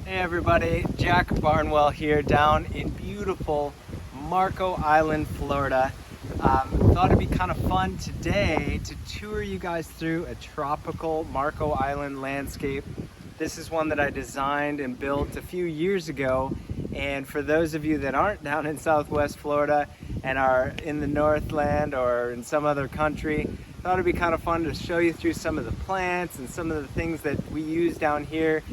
Hey everybody, Jack Barnwell here down in beautiful Marco Island, Florida. Thought it'd be kind of fun today to tour you guys through a tropical Marco Island landscape. This is one that I designed and built a few years ago, and for those of you that aren't down in Southwest Florida and are in the Northland or in some other country, thought it'd be kind of fun to show you through some of the plants and some of the things that we use down here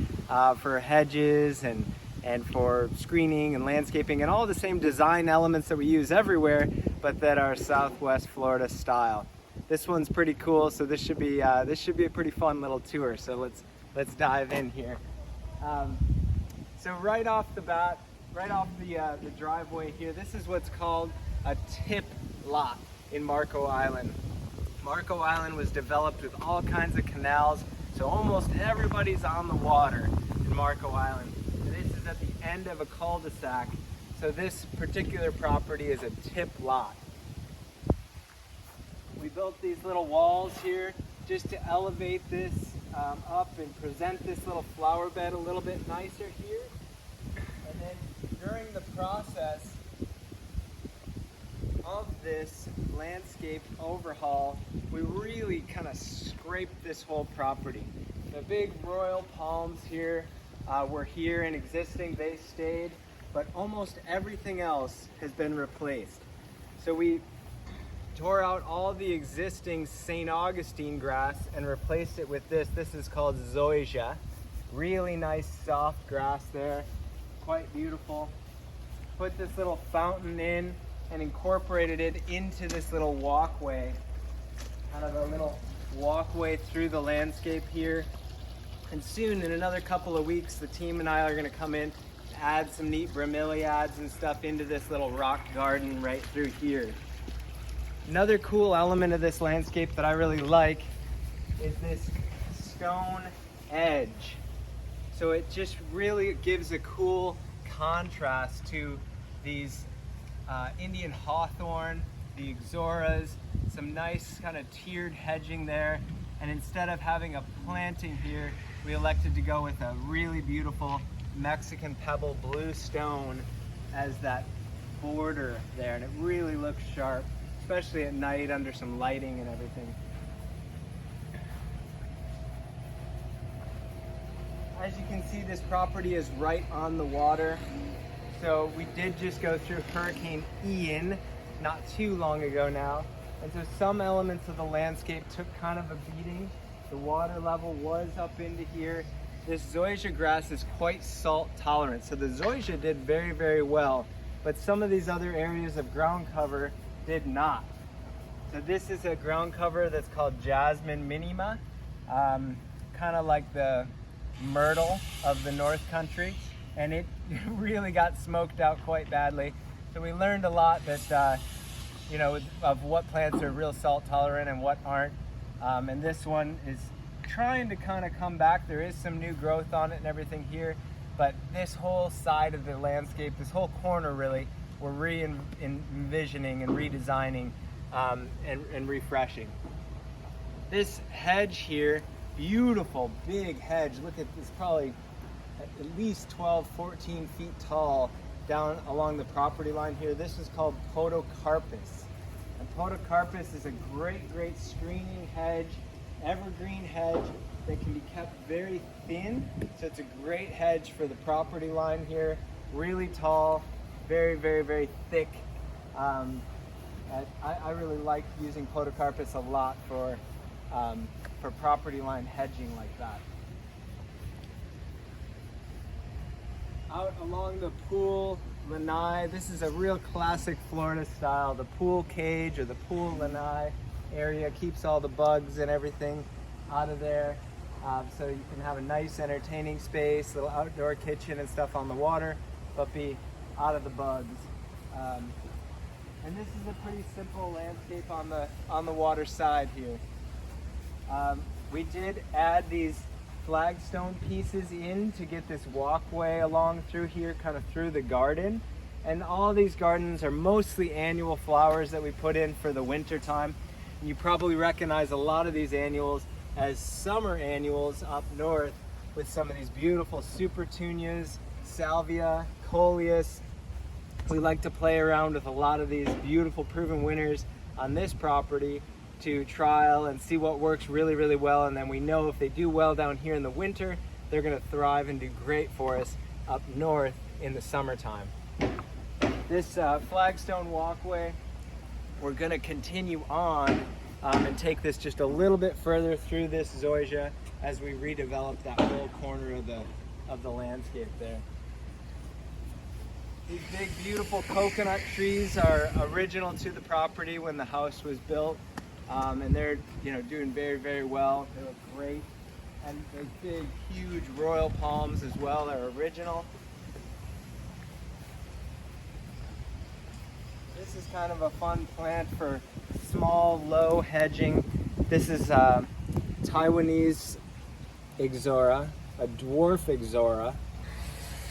for hedges and for screening and landscaping, and all the same design elements that we use everywhere, but that are Southwest Florida style. This one's pretty cool, so this should be a pretty fun little tour. So let's dive in here. So right off the bat, right off the driveway here, this is what's called a tip lot in Marco Island. Marco Island was developed with all kinds of canals, so almost everybody's on the water in Marco Island. And this is at the end of a cul-de-sac, so this particular property is a tip lot. We built these little walls here just to elevate this up and present this little flower bed a little bit nicer here. And then during the process of this landscape overhaul, we really kind of scraped this whole property. The big royal palms here were here and existing, they stayed, but almost everything else has been replaced. So we tore out all the existing St. Augustine grass and replaced it with this. This is called zoysia. Really nice soft grass there, quite beautiful. Put this little fountain in and incorporated it into this little walkway, kind of a little walkway through the landscape here. And soon, in another couple of weeks, the team and I are going to come in, add some neat bromeliads and stuff into this little rock garden right through here. Another cool element of this landscape that I really like is this stone edge. So it just really gives a cool contrast to these Indian hawthorn, the ixoras, some nice kind of tiered hedging there. And instead of having a planting here, we elected to go with a really beautiful Mexican pebble blue stone as that border there. And it really looks sharp, especially at night under some lighting and everything. As you can see, this property is right on the water. So we did just go through Hurricane Ian not too long ago now. And so some elements of the landscape took kind of a beating. The water level was up into here. This zoysia grass is quite salt tolerant. So the zoysia did very, very well, but some of these other areas of ground cover did not. So this is a ground cover that's called Jasmine minima, kind of like the myrtle of the North Country. And it really got smoked out quite badly. So we learned a lot that, of what plants are real salt tolerant and what aren't. And this one is trying to kind of come back. There is some new growth on it and everything here, but this whole side of the landscape, this whole corner really, we're re-envisioning and redesigning and refreshing. This hedge here, beautiful big hedge. Look at this, probably at least 12, 14 feet tall down along the property line here. This is called podocarpus. And podocarpus is a great screening hedge, evergreen hedge that can be kept very thin. So it's a great hedge for the property line here. Really tall, very thick. I really like using podocarpus a lot for property line hedging like that. Out along the pool lanai, this is a real classic Florida style. The pool cage or the pool lanai area keeps all the bugs and everything out of there. So you can have a nice entertaining space, little outdoor kitchen and stuff on the water, but be out of the bugs. And this is a pretty simple landscape on the water side here. We did add these flagstone pieces in to get this walkway along through here, kind of through the garden. And all these gardens are mostly annual flowers that we put in for the winter time. And you probably recognize a lot of these annuals as summer annuals up north with some of these beautiful supertunias, salvia, coleus. We like to play around with a lot of these beautiful proven winners on this property to trial and see what works really, really well. And then we know if they do well down here in the winter, they're gonna thrive and do great for us up north in the summertime. This flagstone walkway, we're gonna continue on and take this just a little bit further through this zoysia as we redevelop that whole corner of the landscape there. These big, beautiful coconut trees are original to the property when the house was built, and they're doing very, very well. They look great. And those big, huge royal palms as well are original. This is kind of a fun plant for small, low hedging. This is Taiwanese ixora, a dwarf ixora.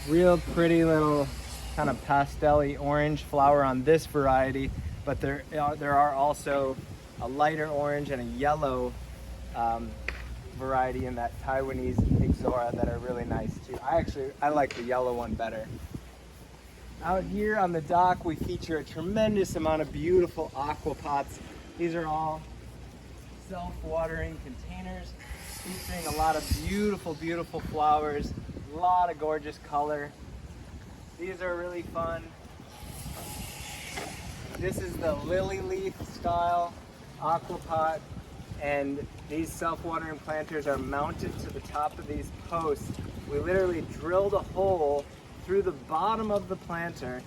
Real pretty little kind of pastel-y orange flower on this variety, but there are also a lighter orange and a yellow variety in that Taiwanese ixora that are really nice too. I like the yellow one better. Out here on the dock, we feature a tremendous amount of beautiful aquapots. These are all self-watering containers featuring a lot of beautiful, beautiful flowers, a lot of gorgeous color. These are really fun. This is the lily leaf style aquapot, and these self-watering planters are mounted to the top of these posts. We literally drilled a hole through the bottom of the planter,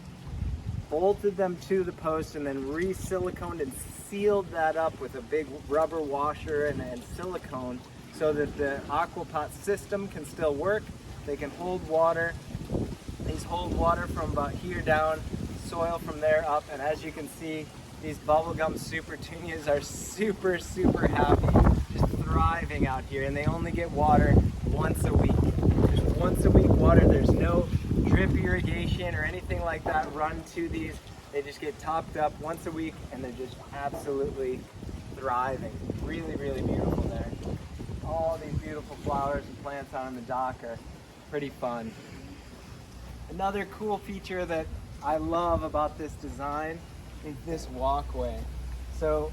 bolted them to the post, and then re-siliconed and sealed that up with a big rubber washer and silicone so that the aquapot system can still work. They can hold water. These hold water from about here down, soil from there up, and as you can see, these bubblegum supertunias are super, super happy, just thriving out here, and they only get water once a week. Just once a week water. There's no drip irrigation or anything like that run to these. They just get topped up once a week, and they're just absolutely thriving. Really, really beautiful there. All these beautiful flowers and plants out on the dock are pretty fun. Another cool feature that I love about this design is this walkway. So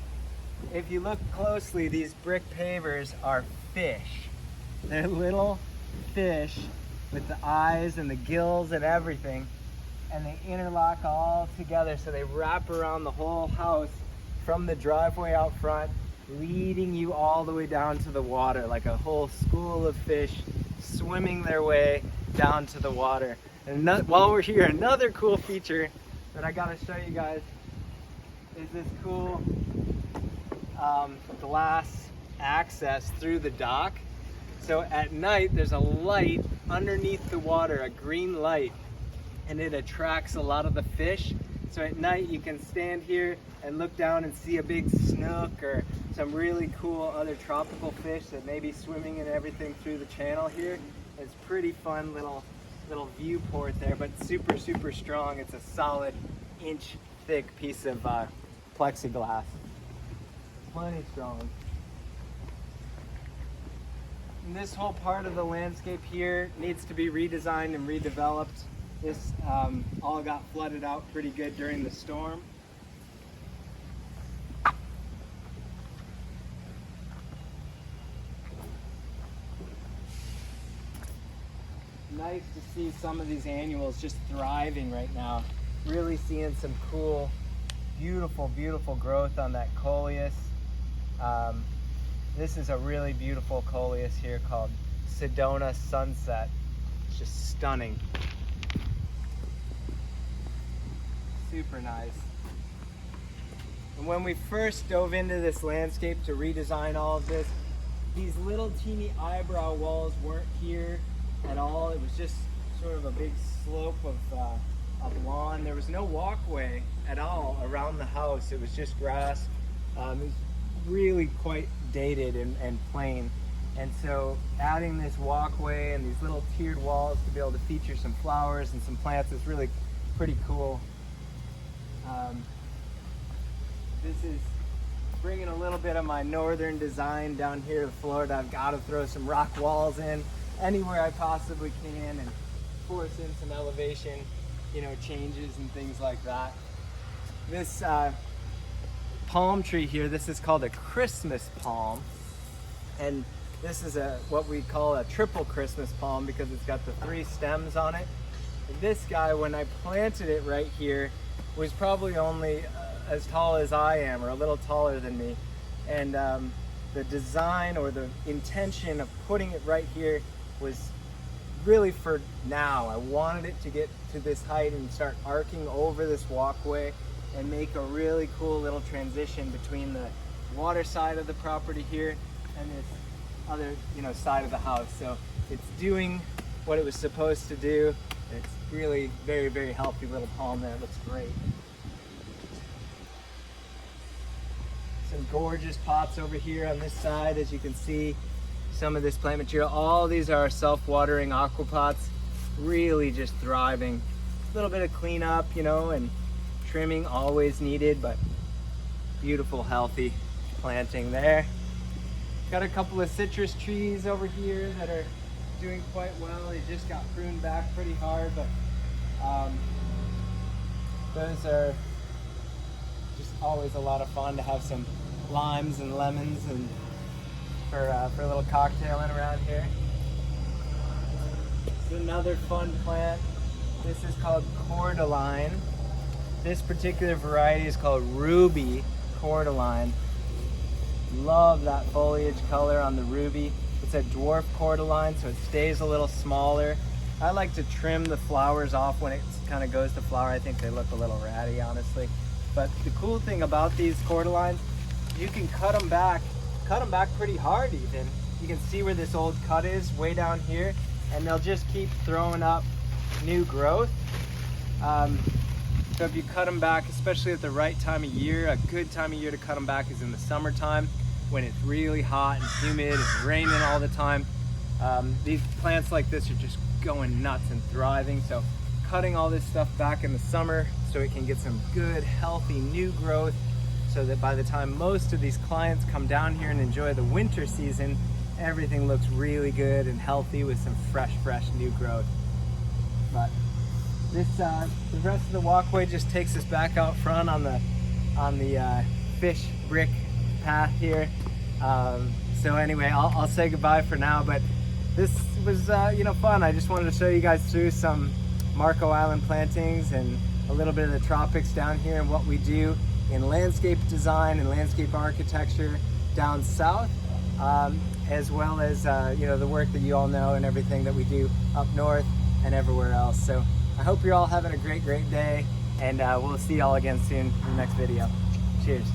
if you look closely, these brick pavers are fish. They're little fish with the eyes and the gills and everything, and they interlock all together, so they wrap around the whole house from the driveway out front, leading you all the way down to the water, like a whole school of fish swimming their way down to the water. And while we're here, another cool feature that I gotta show you guys is this cool glass access through the dock. So at night, there's a light underneath the water, a green light, and it attracts a lot of the fish. So at night, you can stand here and look down and see a big snook or some really cool other tropical fish that may be swimming and everything through the channel here. It's pretty fun little viewport there, but super, super strong. It's a solid inch thick piece of plexiglass. Plenty strong. And this whole part of the landscape here needs to be redesigned and redeveloped. This all got flooded out pretty good during the storm. Nice to see some of these annuals just thriving right now. Really seeing some cool, beautiful, beautiful growth on that coleus. This is a really beautiful coleus here called Sedona Sunset. It's just stunning. Super nice. And when we first dove into this landscape to redesign all of this, these little teeny eyebrow walls weren't here at all. It was just sort of a big slope of lawn. There was no walkway at all around the house. It was just grass. It was really quite dated and plain. And so adding this walkway and these little tiered walls to be able to feature some flowers and some plants is really pretty cool. This is bringing a little bit of my northern design down here to Florida. I've got to throw some rock walls in. anywhere I possibly can and force in some elevation, you know, changes and things like that. This palm tree here, this is called a Christmas palm, and this is what we call a triple Christmas palm because it's got the 3 stems on it. And this guy, when I planted it right here, was probably only as tall as I am, or a little taller than me. And the design or the intention of putting it right here was really for now. I wanted it to get to this height and start arcing over this walkway and make a really cool little transition between the water side of the property here and this other, you know, side of the house. So it's doing what it was supposed to do. It's really very, very healthy little palm there. It looks great. Some gorgeous pots over here on this side. As you can see, some of this plant material, all these are self-watering aqua pots, really just thriving. A little bit of cleanup, you know, and trimming always needed, but beautiful, healthy planting there. Got a couple of citrus trees over here that are doing quite well. They just got pruned back pretty hard, but those are just always a lot of fun to have some limes and lemons and for a little cocktailing around here. This is another fun plant. This is called cordyline. This particular variety is called ruby cordyline. Love that foliage color on the ruby. It's a dwarf cordyline, so it stays a little smaller. I like to trim the flowers off when it kind of goes to flower. I think they look a little ratty, honestly. But the cool thing about these cordylines, you can cut them back pretty hard even. You can see where this old cut is, way down here, and they'll just keep throwing up new growth. So if you cut them back, especially at the right time of year, a good time of year to cut them back is in the summertime when it's really hot and humid, it's raining all the time. These plants like this are just going nuts and thriving. So cutting all this stuff back in the summer so it can get some good, healthy new growth, so that by the time most of these clients come down here and enjoy the winter season, everything looks really good and healthy with some fresh new growth. But this, the rest of the walkway just takes us back out front on the fish brick path here. So anyway, I'll say goodbye for now, but this was you know, fun. I just wanted to show you guys through some Marco Island plantings and a little bit of the tropics down here and what we do in landscape design and landscape architecture down south, as well as you know, the work that you all know and everything that we do up north and everywhere else. So I hope you're all having a great day, and we'll see y'all again soon in the next video. Cheers.